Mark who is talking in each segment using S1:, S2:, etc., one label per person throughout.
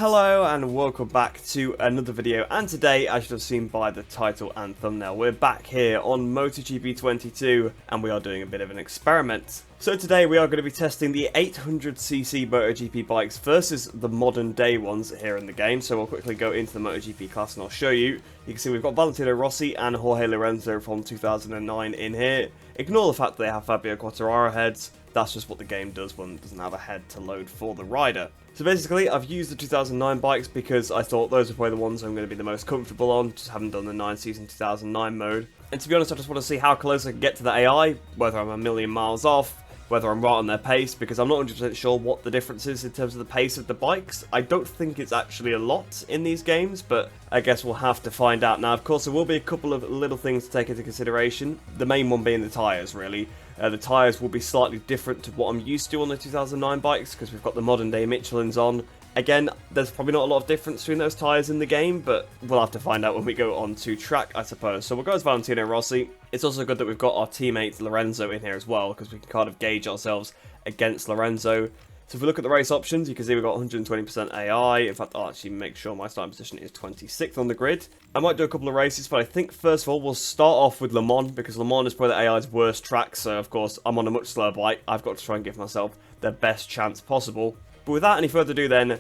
S1: Hello and welcome back to another video, and today, as you have seen by the title and thumbnail, we're back here on MotoGP 22 and we are doing a bit of an experiment. So today we are going to be testing the 800cc MotoGP bikes versus the modern day ones here in the game. So we'll quickly go into the MotoGP class and I'll show you. You can see we've got Valentino Rossi and Jorge Lorenzo from 2009 in here. Ignore the fact that they have Fabio Quartararo heads. That's just what the game does when it doesn't have a head to load for the rider. So basically, I've used the 2009 bikes because I thought those are probably the ones I'm going to be the most comfortable on, just haven't done the 9 season 2009 mode. And to be honest, I just want to see how close I can get to the AI, whether I'm a million miles off, whether I'm right on their pace, because I'm not 100% sure what the difference is in terms of the pace of the bikes. I don't think it's actually a lot in these games, but I guess we'll have to find out. Now, of course, there will be a couple of little things to take into consideration, the main one being the tyres, really. The tyres will be slightly different to what I'm used to on the 2009 bikes, because we've got the modern day Michelins on. Again, there's probably not a lot of difference between those tyres in the game, but we'll have to find out when we go on to track, I suppose. So we'll go as Valentino Rossi. It's also good that we've got our teammate Lorenzo in here as well, because we can kind of gauge ourselves against Lorenzo. So if we look at the race options, you can see we've got 120% AI. In fact, I'll actually make sure my starting position is 26th on the grid. I might do a couple of races, but I think first of all, we'll start off with Le Mans, because Le Mans is probably the AI's worst track. So of course, I'm on a much slower bike. I've got to try and give myself the best chance possible. But without any further ado then,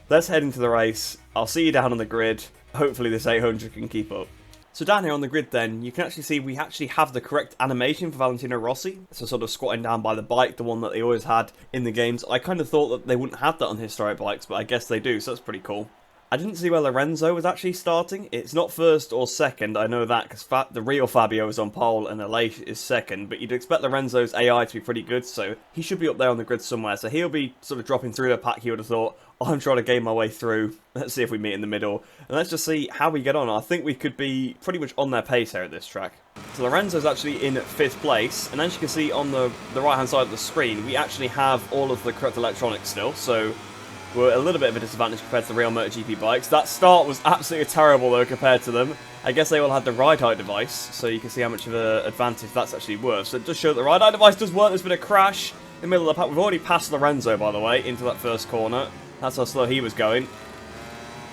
S1: let's head into the race. I'll see you down on the grid. Hopefully this 800 can keep up. So down here on the grid then, you can actually see we actually have the correct animation for Valentino Rossi. So sort of squatting down by the bike, the one that they always had in the games. I kind of thought that they wouldn't have that on historic bikes, but I guess they do, so that's pretty cool. I didn't see where Lorenzo was actually starting. It's not first or second, I know that, because the real Fabio is on pole and Aleix is second, but you'd expect Lorenzo's AI to be pretty good, so he should be up there on the grid somewhere. So he'll be sort of dropping through the pack, you would have thought. I'm trying to gain my way through. Let's see if we meet in the middle, and let's just see how we get on. I think we could be pretty much on their pace here at this track. So Lorenzo's actually in 5th place, and as you can see on the right-hand side of the screen, we actually have all of the correct electronics still, so we're a little bit of a disadvantage compared to the real MotoGP bikes. That start was absolutely terrible though compared to them. I guess they all had the ride height device, so you can see how much of an advantage that's actually worth. So it does show that the ride height device does work. There's been a crash in the middle of the pack. We've already passed Lorenzo, by the way, into that first corner. That's how slow he was going.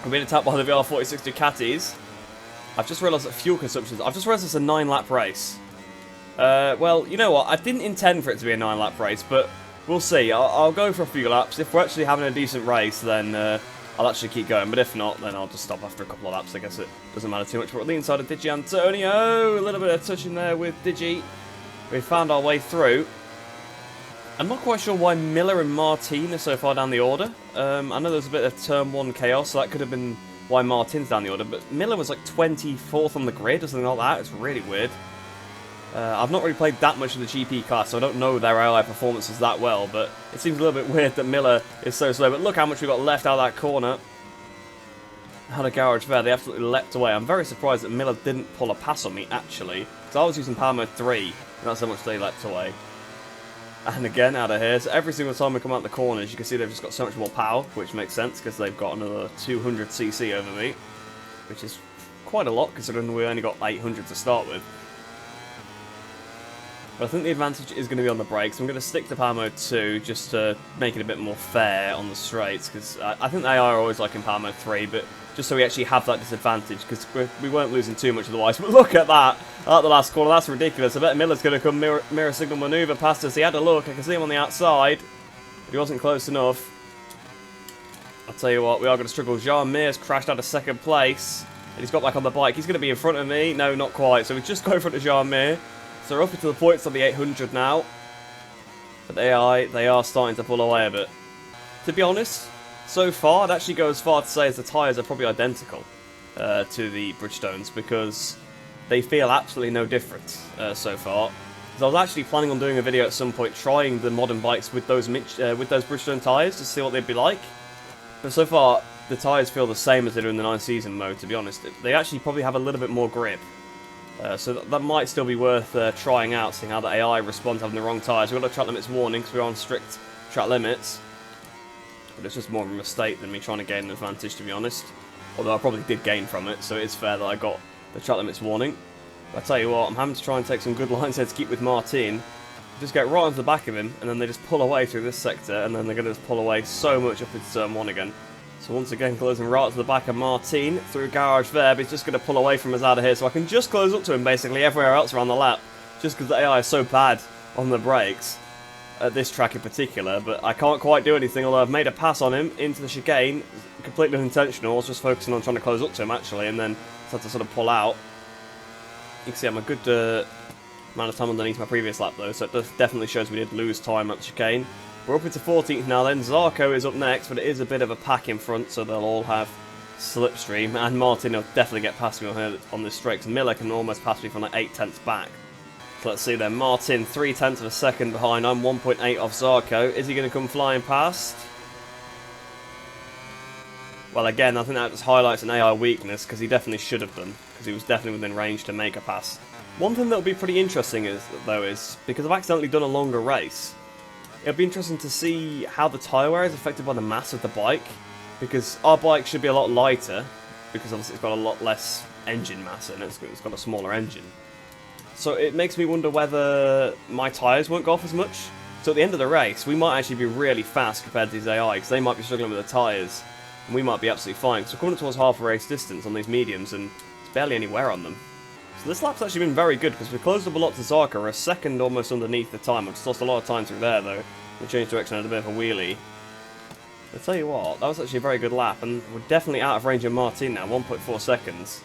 S1: We're being attacked by the VR46 Ducatis. I've just realised that fuel consumption... I've just realised it's a 9-lap race. Well, you know what? I didn't intend for it to be a 9-lap race, but we'll see. I'll go for a few laps. If we're actually having a decent race, then I'll actually keep going. But if not, then I'll just stop after a couple of laps. I guess it doesn't matter too much. We're on the inside of Digi Antonio. A little bit of touching there with Digi. We found our way through. I'm not quite sure why Miller and Martin are so far down the order. I know there's a bit of turn 1 chaos, so that could have been why Martin's down the order. But Miller was like 24th on the grid or something like that. It's really weird. I've not really played that much of the GP class, so I don't know their AI performances that well, but it seems a little bit weird that Miller is so slow. But look how much we got left out of that corner. Had a garage there, they absolutely leapt away. I'm very surprised that Miller didn't pull a pass on me, actually, because I was using power mode 3, and that's how much they leapt away. And again, out of here, so every single time we come out the corners, you can see they've just got so much more power, which makes sense, because they've got another 200cc over me, which is quite a lot, considering we only got 800 to start with. But I think the advantage is going to be on the brakes. I'm going to stick to power mode 2 just to make it a bit more fair on the straights, because I think they are always like in power mode 3, but just so we actually have that disadvantage, because we weren't losing too much otherwise. But look at that! At the last corner, that's ridiculous. I bet Miller's going to come mirror signal manoeuvre past us. He had a look, I can see him on the outside, but he wasn't close enough. I'll tell you what, we are going to struggle. Jean Mears crashed out of 2nd place, and he's got back on the bike. He's going to be in front of me. No, not quite. So we just go in front of Jean Mears. So we're up into the points on the 800 now. But they are starting to pull away a bit. To be honest, so far, I'd actually go as far to say as the tyres are probably identical to the Bridgestones, because they feel absolutely no different so far. Because I was actually planning on doing a video at some point trying the modern bikes with those Bridgestone tyres to see what they'd be like. But so far, the tyres feel the same as they do in the 9 season mode, to be honest. They actually probably have a little bit more grip. So that might still be worth trying out, seeing how the AI responds having the wrong tyres. We've got a track limits warning because we're on strict track limits. But it's just more of a mistake than me trying to gain an advantage, to be honest. Although I probably did gain from it, so it's fair that I got the track limits warning. But I tell you what, I'm having to try and take some good lines here to keep with Martin. Just get right onto the back of him, and then they just pull away through this sector, and then they're going to just pull away so much up into turn 1 again. So once again, closing right to the back of Martin, through garage there, but he's just going to pull away from us out of here, so I can just close up to him basically everywhere else around the lap, just because the AI is so bad on the brakes, at this track in particular, but I can't quite do anything, although I've made a pass on him into the chicane, completely unintentional. I was just focusing on trying to close up to him actually, and then had to sort of pull out. You can see I'm a good amount of time underneath my previous lap though, so it definitely shows we did lose time at the chicane. We're up into 14th now then. Zarco is up next, but it is a bit of a pack in front, so they'll all have slipstream, and Martin will definitely get past me on here on this straight, because Miller can almost pass me from like 8/10 back. So let's see then, Martin 3/10 of a second behind, I'm 1.8 off Zarco. Is he going to come flying past? Well again, I think that just highlights an AI weakness, because he definitely should have done, because he was definitely within range to make a pass. One thing that will be pretty interesting is, because I've accidentally done a longer race, it'll be interesting to see how the tyre wear is affected by the mass of the bike, because our bike should be a lot lighter, because obviously it's got a lot less engine mass in it, it's got a smaller engine. So it makes me wonder whether my tyres won't go off as much. So at the end of the race, we might actually be really fast compared to these AI, because they might be struggling with the tyres, and we might be absolutely fine. So we're coming towards half a race distance on these mediums, and there's barely any wear on them. So this lap's actually been very good, because we closed up a lot to Zarco. We're a second almost underneath the time. I've just lost a lot of time through there, though. We changed direction and had a bit of a wheelie. I'll tell you what, that was actually a very good lap, and we're definitely out of range of Martin now, 1.4 seconds.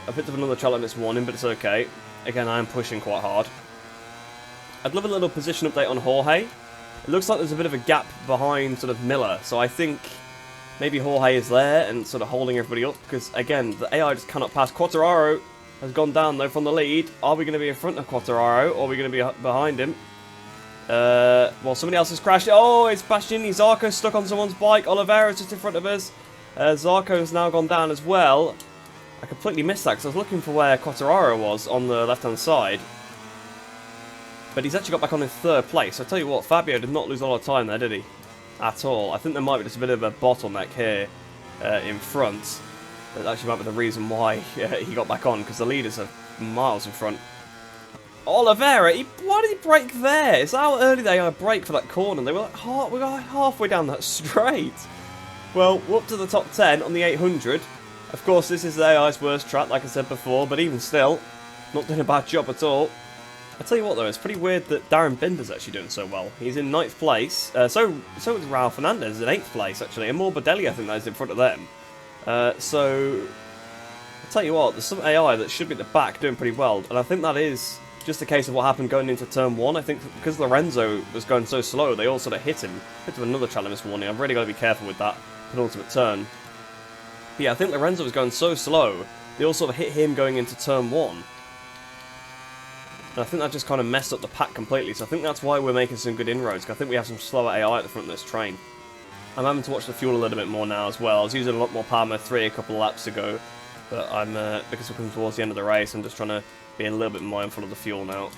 S1: I picked up another challenge this morning, but it's okay. Again, I am pushing quite hard. I'd love a little position update on Jorge. It looks like there's a bit of a gap behind sort of Miller, so I think maybe Jorge is there and sort of holding everybody up, because again, the AI just cannot pass. Quartararo has gone down though from the lead. Are we going to be in front of Quartararo, or are we going to be behind him? Well, somebody else has crashed. Oh, it's Bastianini. Zarco's stuck on someone's bike. Oliveira's just in front of us. Zarco's now gone down as well. I completely missed that because I was looking for where Quartararo was on the left-hand side. But he's actually got back on in third place. I tell you what, Fabio did not lose a lot of time there, did he? At all. I think there might be just a bit of a bottleneck here in front. That actually might be the reason why he got back on, because the leaders are miles in front. Oliveira, why did he brake there? Is that how early they brake for that corner? They were like, we got halfway down that straight. Well, we're up to the top 10 on the 800. Of course, this is the AI's worst track, like I said before, but even still, not doing a bad job at all. I tell you what though, it's pretty weird that Darren Binder's actually doing so well. He's in 9th place, so is Raul Fernandez in 8th place actually, and Morbidelli I think that is in front of them. So, I'll tell you what, there's some AI that should be at the back doing pretty well, and I think that is just a case of what happened going into turn 1. I think because Lorenzo was going so slow, they all sort of hit him. Bit of another challenge this morning, I've really got to be careful with that penultimate turn. But yeah, I think Lorenzo was going so slow, they all sort of hit him going into turn 1. And I think that just kind of messed up the pack completely, so I think that's why we're making some good inroads, because I think we have some slower AI at the front of this train. I'm having to watch the fuel a little bit more now as well. I was using a lot more Power Mode 3 a couple of laps ago, but I'm because we're coming towards the end of the race, I'm just trying to be a little bit mindful of the fuel now.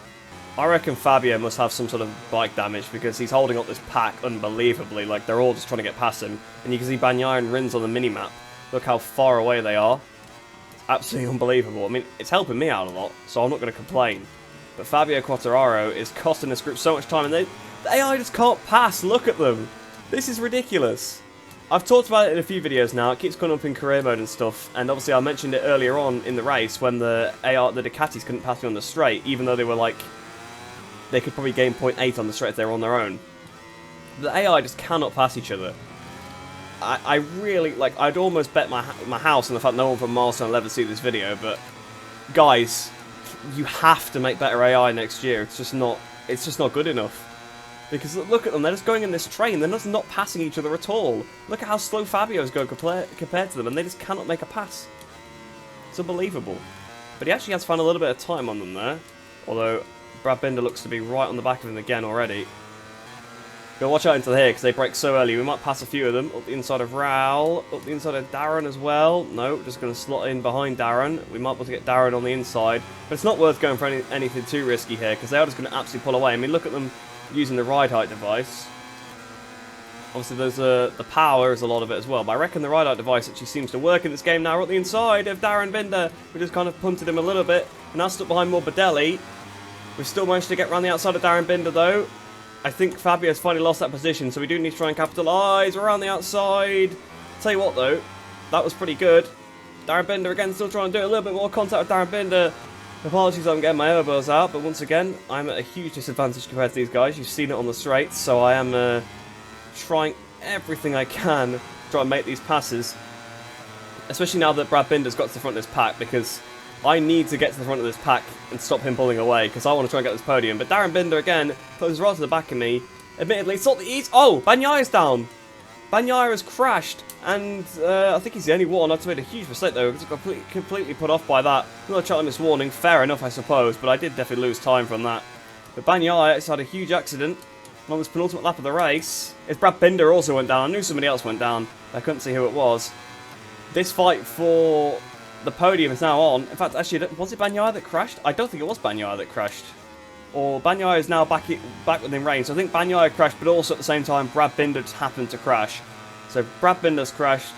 S1: I reckon Fabio must have some sort of bike damage, because he's holding up this pack unbelievably, like they're all just trying to get past him. And you can see Bagnaia and Rins on the mini-map. Look how far away they are. It's absolutely unbelievable. I mean, it's helping me out a lot, so I'm not going to complain. But Fabio Quartararo is costing this group so much time, and the AI just can't pass. Look at them. This is ridiculous. I've talked about it in a few videos now. It keeps coming up in career mode and stuff, and obviously I mentioned it earlier on in the race when the Ducatis couldn't pass me on the straight, even though they were like, they could probably gain 0.8 on the straight if they were on their own. The AI just cannot pass each other. I really, like, I'd almost bet my house on the fact no one from Milestone will ever see this video, but guys, you have to make better AI next year. It's just not good enough. Because look at them, they're just going in this train, they're just not passing each other at all. Look at how slow Fabio's going compared to them, and they just cannot make a pass. It's unbelievable. But he actually has found a little bit of time on them there, although Brad Binder looks to be right on the back of him again already. Go watch out into here, because they break so early. We might pass a few of them. Up the inside of Raul, up the inside of Darren as well. No, just going to slot in behind Darren. We might be able to get Darren on the inside, but it's not worth going for anything too risky here, because they are just going to absolutely pull away. I mean, look at them using the ride height device. Obviously, there's the power is a lot of it as well, but I reckon the ride height device actually seems to work in this game now. We're at the inside of Darren Binder. We just kind of punted him a little bit, and now stuck behind Morbidelli. We've still managed to get around the outside of Darren Binder, though. I think Fabio's finally lost that position, so we do need to try and capitalise. We're around the outside. Tell you what though, that was pretty good. Darren Binder again, still trying to do a little bit more contact with Darren Binder. Apologies I'm getting my elbows out, but once again, I'm at a huge disadvantage compared to these guys. You've seen it on the straights, so I am trying everything I can to try and make these passes. Especially now that Brad Binder's got to the front of this pack, because I need to get to the front of this pack and stop him pulling away, because I want to try and get this podium. But Darren Binder again closes right to the back of me. Admittedly, it's not the easy. Oh, Bagnaya's down. Bagnaia has crashed, and I think he's the only one. I've made a huge mistake though, because I got completely put off by that. Another chat on this warning, fair enough I suppose, but I did definitely lose time from that. But Bagnaia has had a huge accident on this penultimate lap of the race. If Brad Binder also went down, I knew somebody else went down, I couldn't see who it was. This fight for the podium is now on. In fact, actually, was it Bagnaia that crashed? I don't think it was Bagnaia that crashed. Or Bagnaia is now back within range. So I think Bagnaia crashed, but also at the same time, Brad Binder just happened to crash. So Brad Binder's crashed,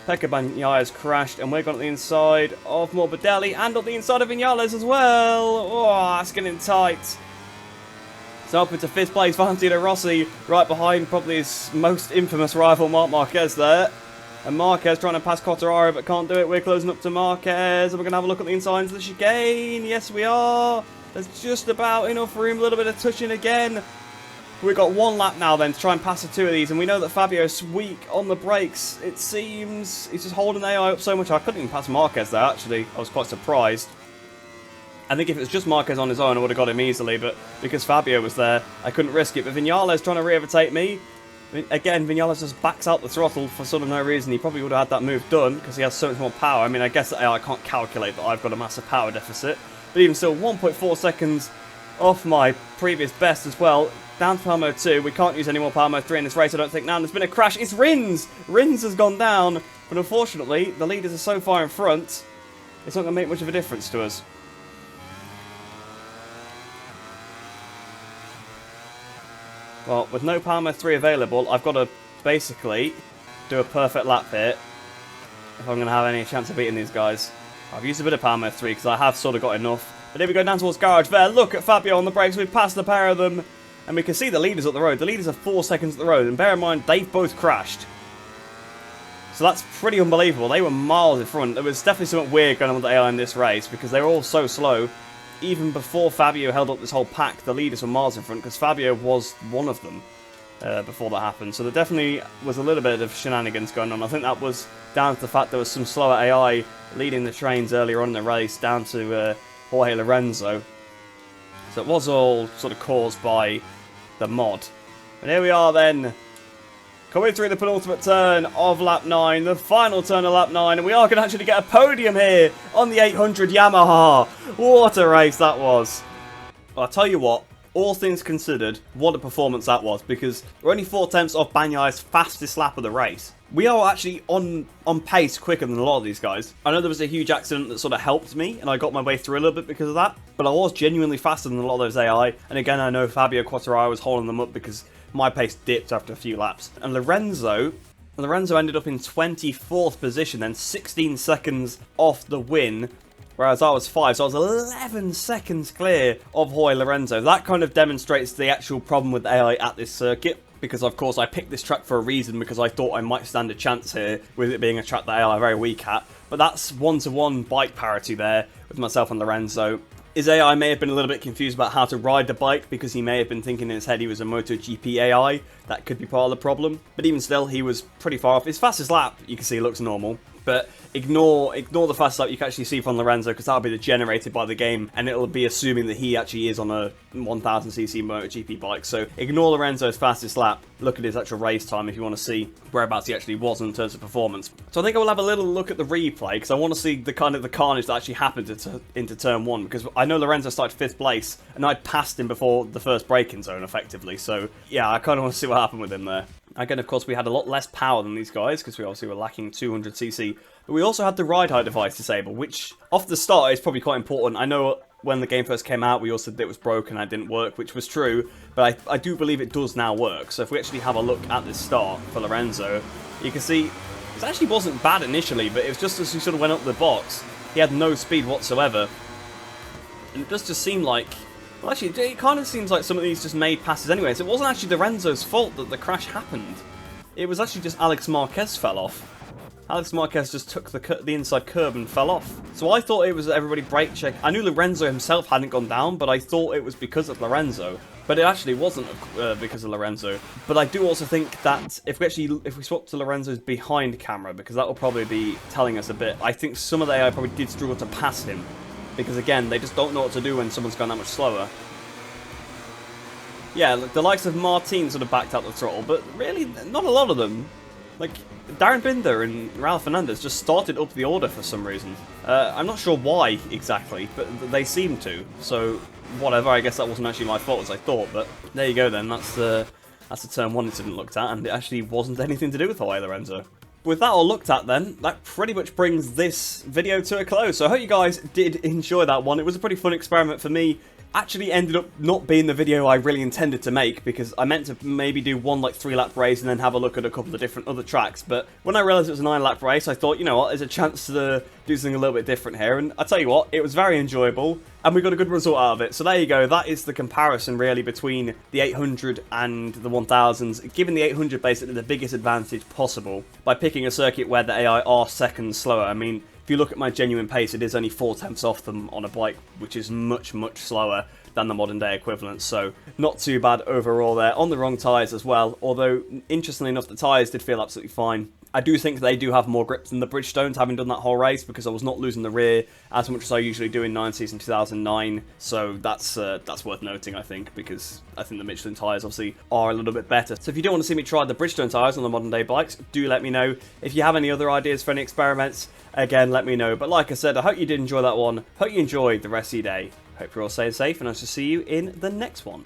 S1: Pecco Bagnaia's crashed, and we're going on the inside of Morbidelli and on the inside of Viñales as well. Oh, that's getting tight. So up into 5th place, Valentino Rossi, right behind probably his most infamous rival, Marc Marquez there. And Marquez trying to pass Quartararo, but can't do it. We're closing up to Marquez, and we're going to have a look at the inside of the chicane. Yes, we are. There's just about enough room, a little bit of touching again. We've got 1 lap now then to try and pass the 2 of these, and we know that Fabio's weak on the brakes. It seems he's just holding AI up so much. I couldn't even pass Marquez there, actually. I was quite surprised. I think if it was just Marquez on his own, I would have got him easily, but because Fabio was there, I couldn't risk it. But Viñales trying to re-overtake me. Again, Viñales just backs out the throttle for sort of no reason. He probably would have had that move done because he has so much more power. I mean, I guess that I can't calculate that I've got a massive power deficit. But even still, 1.4 seconds off my previous best as well. Down to power mode 2. We can't use any more power mode 3 in this race, I don't think. Now there's been a crash. It's Rins! Rins has gone down. But unfortunately, the leaders are so far in front, it's not going to make much of a difference to us. Well, with no power mode 3 available, I've got to basically do a perfect lap here if I'm going to have any chance of beating these guys. I've used a bit of power mode 3 because I have sort of got enough. But here we go down towards garage there. Look at Fabio on the brakes. We've passed the pair of them. And we can see the leaders up the road. The leaders are 4 seconds up the road. And bear in mind, they've both crashed. So that's pretty unbelievable. They were miles in front. There was definitely something weird going on with the AI in this race because they were all so slow. Even before Fabio held up this whole pack, the leaders were miles in front because Fabio was one of them before that happened. So there definitely was a little bit of shenanigans going on. I think that was down to the fact there was some slower AI leading the trains earlier on in the race down to Jorge Lorenzo. So it was all sort of caused by the mod. And here we are then, coming through the penultimate turn of lap 9, the final turn of lap 9, and we are going to actually get a podium here on the 800 Yamaha. What a race that was. Well, I'll tell you what, all things considered, what a performance that was, because we're only 4 tenths off Bagnaia's fastest lap of the race. We are actually on pace quicker than a lot of these guys. I know there was a huge accident that sort of helped me, and I got my way through a little bit because of that, but I was genuinely faster than a lot of those AI, and again, I know Fabio Quartararo was holding them up because my pace dipped after a few laps. And Lorenzo ended up in 24th position, then 16 seconds off the win, whereas I was 5, so I was 11 seconds clear of Jorge Lorenzo. That kind of demonstrates the actual problem with AI at this circuit, because of course I picked this track for a reason, because I thought I might stand a chance here with it being a track that AI are very weak at. But that's 1-to-1 bike parity there with myself and Lorenzo. His AI may have been a little bit confused about how to ride the bike because he may have been thinking in his head he was a MotoGP AI. That could be part of the problem. But even still, he was pretty far off. His fastest lap, you can see, looks normal. But ignore the fast lap you can actually see from Lorenzo, because that'll be generated by the game, and it'll be assuming that he actually is on a 1000cc MotoGP bike. So ignore Lorenzo's fastest lap. Look at his actual race time if you want to see whereabouts he actually was in terms of performance. So I think I will have a little look at the replay, because I want to see the kind of the carnage that actually happened into turn 1, because I know Lorenzo started 5th place, and I'd passed him before the first braking zone effectively. So yeah, I kind of want to see what happened with him there. Again, of course, we had a lot less power than these guys, because we obviously were lacking 200cc. But we also had the ride height device disabled, which, off the start, is probably quite important. I know when the game first came out, we all said that it was broken and it didn't work, which was true. But I do believe it does now work. So if we actually have a look at this start for Lorenzo, you can see it actually wasn't bad initially, but it was just as he sort of went up the box, he had no speed whatsoever. And it does just seem like... Well, actually, it kind of seems like some of these just made passes anyway. So it wasn't actually Lorenzo's fault that the crash happened. it was actually just Alex Marquez fell off. Alex Marquez just took the inside curb and fell off. So I thought it was everybody brake check. I knew Lorenzo himself hadn't gone down, but I thought it was because of Lorenzo. But it actually wasn't because of Lorenzo. But I do also think that if we swap to Lorenzo's behind camera, because that will probably be telling us a bit, I think some of the AI probably did struggle to pass him. Because again, they just don't know what to do when someone's gone that much slower. Yeah, the likes of Martin sort of backed out the throttle, but really, not a lot of them. Like, Darren Binder and Raul Fernandez just started up the order for some reason. I'm not sure why exactly, but they seem to. So, whatever, I guess that wasn't actually my fault as I thought, but there you go then. That's the turn 1 incident looked at, and it actually wasn't anything to do with Hawaii Lorenzo. With that all looked at then, that pretty much brings this video to a close. So I hope you guys did enjoy that one. It was a pretty fun experiment for me. Actually ended up not being the video I really intended to make, because I meant to maybe do one like 3-lap race and then have a look at a couple of different other tracks, but when I realised it was a 9-lap race, I thought, you know what, there's a chance to do something a little bit different here, and I tell you what, it was very enjoyable, and we got a good result out of it. So there you go, that is the comparison really between the 800 and the 1000s, giving the 800 basically the biggest advantage possible by picking a circuit where the AI are seconds slower. I mean, if you look at my genuine pace, it is only 4/10 off them on a bike, which is much, much slower than the modern day equivalent, so not too bad overall there. On the wrong tyres as well, although interestingly enough the tyres did feel absolutely fine. I do think they do have more grip than the Bridgestones, having done that whole race, because I was not losing the rear as much as I usually do in 9 Season 2009, so that's worth noting, I think, because I think the Michelin tyres obviously are a little bit better. So if you do want to see me try the Bridgestone tyres on the modern day bikes, do let me know. If you have any other ideas for any experiments, again, let me know. But like I said, I hope you did enjoy that one. Hope you enjoyed the rest of your day. Hope you're all staying safe, and I shall see you in the next one.